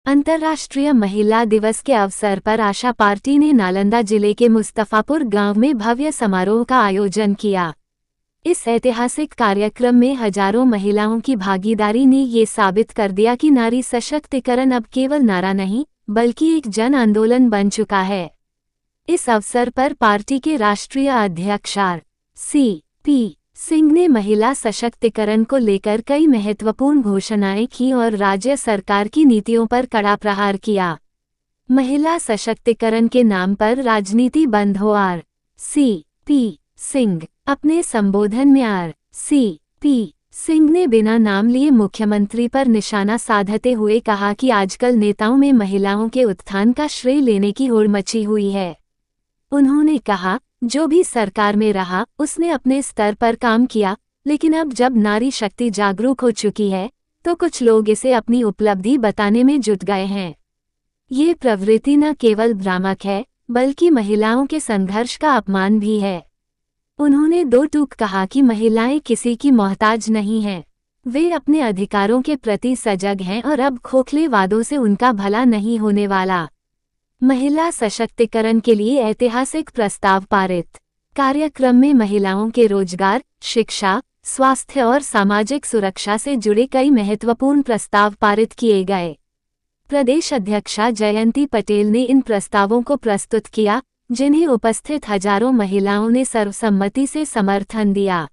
अंतर्राष्ट्रीय महिला दिवस के अवसर पर आशा पार्टी ने नालंदा जिले के मुस्तफापुर गांव में भव्य समारोह का आयोजन किया। इस ऐतिहासिक कार्यक्रम में हजारों महिलाओं की भागीदारी ने ये साबित कर दिया कि नारी सशक्तिकरण अब केवल नारा नहीं बल्कि एक जन आंदोलन बन चुका है। इस अवसर पर पार्टी के राष्ट्रीय अध्यक्ष आर.सी.पी. सिंह ने महिला सशक्तिकरण को लेकर कई महत्वपूर्ण घोषणाएं की और राज्य सरकार की नीतियों पर कड़ा प्रहार किया। महिला सशक्तिकरण के नाम पर राजनीति बंद हो। आर.सी.पी. सिंह अपने संबोधन में आर.सी.पी. सिंह ने बिना नाम लिए मुख्यमंत्री पर निशाना साधते हुए कहा कि आजकल नेताओं में महिलाओं के उत्थान का श्रेय लेने की होड़ मची हुई है। उन्होंने कहा, जो भी सरकार में रहा उसने अपने स्तर पर काम किया, लेकिन अब जब नारी शक्ति जागरूक हो चुकी है तो कुछ लोग इसे अपनी उपलब्धि बताने में जुट गए हैं। ये प्रवृत्ति न केवल भ्रामक है बल्कि महिलाओं के संघर्ष का अपमान भी है। उन्होंने दो टूक कहा कि महिलाएं किसी की मोहताज नहीं हैं, वे अपने अधिकारों के प्रति सजग हैं और अब खोखले वादों से उनका भला नहीं होने वाला। महिला सशक्तिकरण के लिए ऐतिहासिक प्रस्ताव पारित। कार्यक्रम में महिलाओं के रोजगार, शिक्षा, स्वास्थ्य और सामाजिक सुरक्षा से जुड़े कई महत्वपूर्ण प्रस्ताव पारित किए गए। प्रदेश अध्यक्षा जयंती पटेल ने इन प्रस्तावों को प्रस्तुत किया, जिन्हें उपस्थित हजारों महिलाओं ने सर्वसम्मति से समर्थन दिया।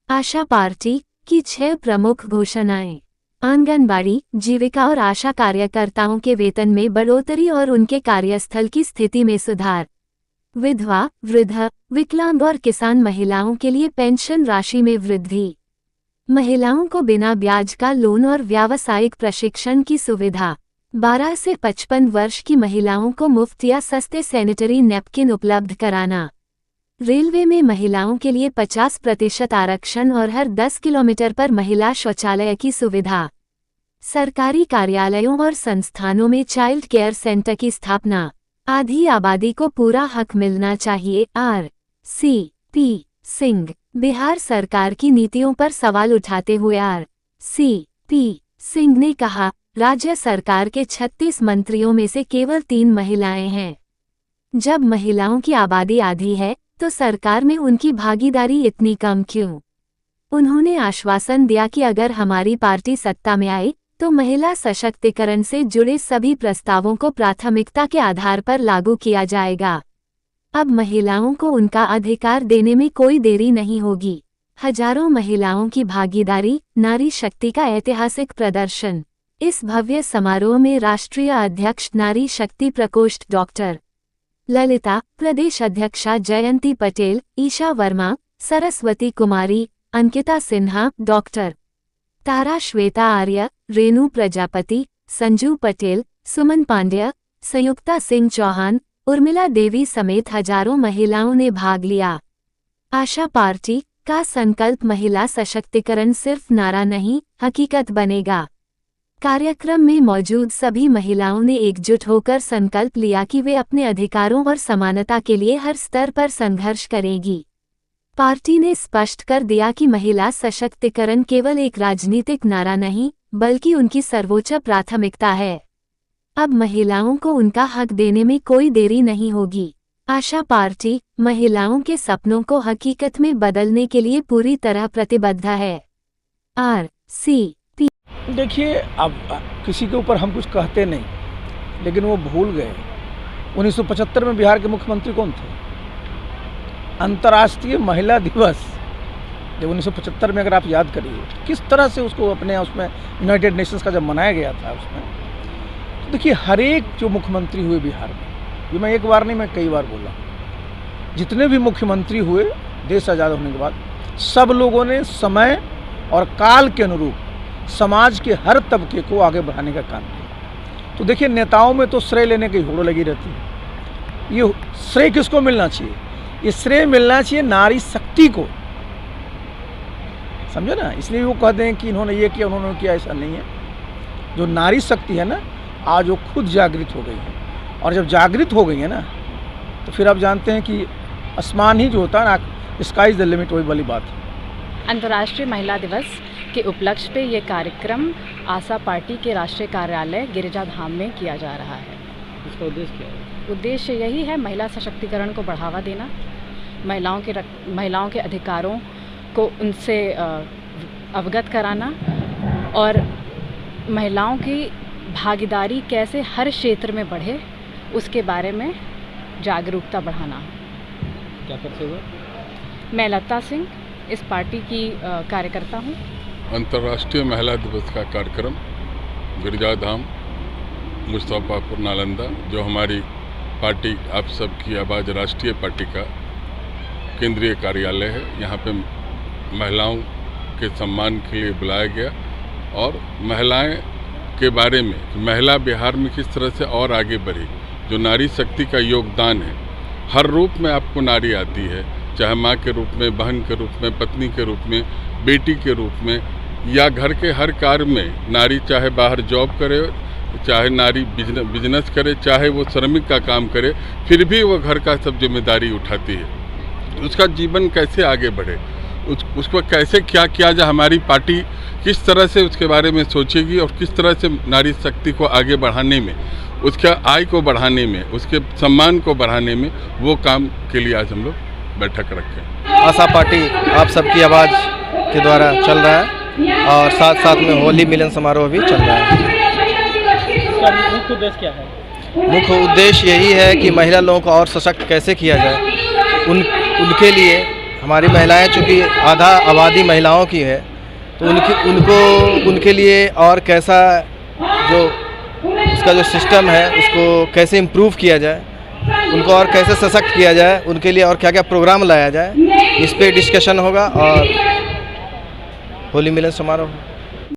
आशा पार्टी की 6 प्रमुख घोषणाएं। आंगनबाड़ी, जीविका और आशा कार्यकर्ताओं के वेतन में बढ़ोतरी और उनके कार्यस्थल की स्थिति में सुधार। विधवा, वृद्ध, विकलांग और किसान महिलाओं के लिए पेंशन राशि में वृद्धि। महिलाओं को बिना ब्याज का लोन और व्यावसायिक प्रशिक्षण की सुविधा। 12 से 55 वर्ष की महिलाओं को मुफ्त या सस्ते सैनिटरी नैपकिन उपलब्ध कराना। रेलवे में महिलाओं के लिए 50% आरक्षण और हर 10 किलोमीटर पर महिला शौचालय की सुविधा। सरकारी कार्यालयों और संस्थानों में चाइल्ड केयर सेंटर की स्थापना। आधी आबादी को पूरा हक मिलना चाहिए। आर.सी.पी. सिंह बिहार सरकार की नीतियों पर सवाल उठाते हुए आर.सी.पी. सिंह ने कहा, राज्य सरकार के 36 मंत्रियों में से केवल 3 महिलाएं हैं। जब महिलाओं की आबादी आधी है तो सरकार में उनकी भागीदारी इतनी कम क्यों? उन्होंने आश्वासन दिया कि अगर हमारी पार्टी सत्ता में आई तो महिला सशक्तिकरण से जुड़े सभी प्रस्तावों को प्राथमिकता के आधार पर लागू किया जाएगा। अब महिलाओं को उनका अधिकार देने में कोई देरी नहीं होगी। हजारों महिलाओं की भागीदारी, नारी शक्ति का ऐतिहासिक प्रदर्शन। इस भव्य समारोह में राष्ट्रीय अध्यक्ष नारी शक्ति प्रकोष्ठ डॉक्टर ललिता, प्रदेश अध्यक्षा जयंती पटेल, ईशा वर्मा, सरस्वती कुमारी, अंकिता सिन्हा, डॉक्टर तारा, श्वेता आर्य, रेणु प्रजापति, संजू पटेल, सुमन पांड्या, संयुक्ता सिंह चौहान, उर्मिला देवी समेत हजारों महिलाओं ने भाग लिया। आशा पार्टी का संकल्प महिला सशक्तिकरण सिर्फ नारा नहीं, हकीकत बनेगा। कार्यक्रम में मौजूद सभी महिलाओं ने एकजुट होकर संकल्प लिया कि वे अपने अधिकारों और समानता के लिए हर स्तर पर संघर्ष करेगी। पार्टी ने स्पष्ट कर दिया कि महिला सशक्तिकरण केवल एक राजनीतिक नारा नहीं बल्कि उनकी सर्वोच्च प्राथमिकता है। अब महिलाओं को उनका हक देने में कोई देरी नहीं होगी। आशा पार्टी महिलाओं के सपनों को हकीकत में बदलने के लिए पूरी तरह प्रतिबद्ध है। आर.सी.पी. देखिए, अब किसी के ऊपर हम कुछ कहते नहीं, लेकिन वो भूल गए 1975 में बिहार के मुख्यमंत्री कौन थे? अंतर्राष्ट्रीय महिला दिवस जब 1975 में, अगर आप याद करिए किस तरह से उसको अपने उसमें यूनाइटेड नेशंस का जब मनाया गया था उसमें, तो देखिए हर एक जो मुख्यमंत्री हुए बिहार में, ये मैं एक बार नहीं मैं कई बार बोला, जितने भी मुख्यमंत्री हुए देश आज़ाद होने के बाद, सब लोगों ने समय और काल के अनुरूप समाज के हर तबके को आगे बढ़ाने का काम किया। तो देखिए नेताओं में तो श्रेय लेने की होड़ लगी रहती है। ये श्रेय किसको मिलना चाहिए? ये श्रेय मिलना चाहिए नारी शक्ति को, समझे ना। इसलिए वो कहते हैं कि इन्होंने ये किया उन्होंने किया, ऐसा नहीं है। जो नारी शक्ति है ना, आज वो खुद जागृत हो गई है, और जब जागृत हो गई है ना तो फिर आप जानते हैं कि आसमान ही जो होता है ना, स्काई इज द लिमिट, वही वाली बात है। अंतर्राष्ट्रीय महिला दिवस के उपलक्ष्य पे ये कार्यक्रम आशा पार्टी के राष्ट्रीय कार्यालय गिरिजा धाम में किया जा रहा है। इसका उद्देश्य क्या है? उद्देश्य यही है महिला सशक्तिकरण को बढ़ावा देना, महिलाओं के अधिकारों को उनसे अवगत कराना और महिलाओं की भागीदारी कैसे हर क्षेत्र में बढ़े उसके बारे में जागरूकता बढ़ाना। क्या परिचय हुआ? मैं लता सिंह इस पार्टी की कार्यकर्ता हूँ। अंतर्राष्ट्रीय महिला दिवस का कार्यक्रम गिरिजा धाम मुस्तफापुर नालंदा, जो हमारी पार्टी आप सबकी आवाज़ राष्ट्रीय पार्टी का केंद्रीय कार्यालय है, यहाँ पे महिलाओं के सम्मान के लिए बुलाया गया और महिलाएं के बारे में महिला बिहार में किस तरह से और आगे बढ़ी, जो नारी शक्ति का योगदान है। हर रूप में आपको नारी आती है, चाहे माँ के रूप में, बहन के रूप में, पत्नी के रूप में, बेटी के रूप में, या घर के हर कार्य में नारी चाहे बाहर जॉब करे, चाहे नारी बिजनेस करे, चाहे वो श्रमिक का काम करे, फिर भी वो घर का सब जिम्मेदारी उठाती है। उसका जीवन कैसे आगे बढ़े, उसको कैसे क्या किया जाए, हमारी पार्टी किस तरह से उसके बारे में सोचेगी और किस तरह से नारी शक्ति को आगे बढ़ाने में, उसका आय को बढ़ाने में, उसके सम्मान को बढ़ाने में, वो काम के लिए आज हम लोग बैठक रखें। आशा पार्टी आप सबकी आवाज़ के द्वारा चल रहा है और साथ साथ में होली मिलन समारोह भी चल रहा है। मुख्य उद्देश्य क्या है? मुख्य उद्देश्य यही है कि महिला लोगों को और सशक्त कैसे किया जाए। उनके लिए हमारी महिलाएं चूँकि आधा आबादी महिलाओं की है, तो उनके लिए और कैसा जो उसका जो सिस्टम है उसको कैसे इम्प्रूव किया जाए, उनको और कैसे सशक्त किया जाए, उनके लिए और क्या क्या प्रोग्राम लाया जाए, इस पे डिस्कशन होगा और होली मिलन समारोह।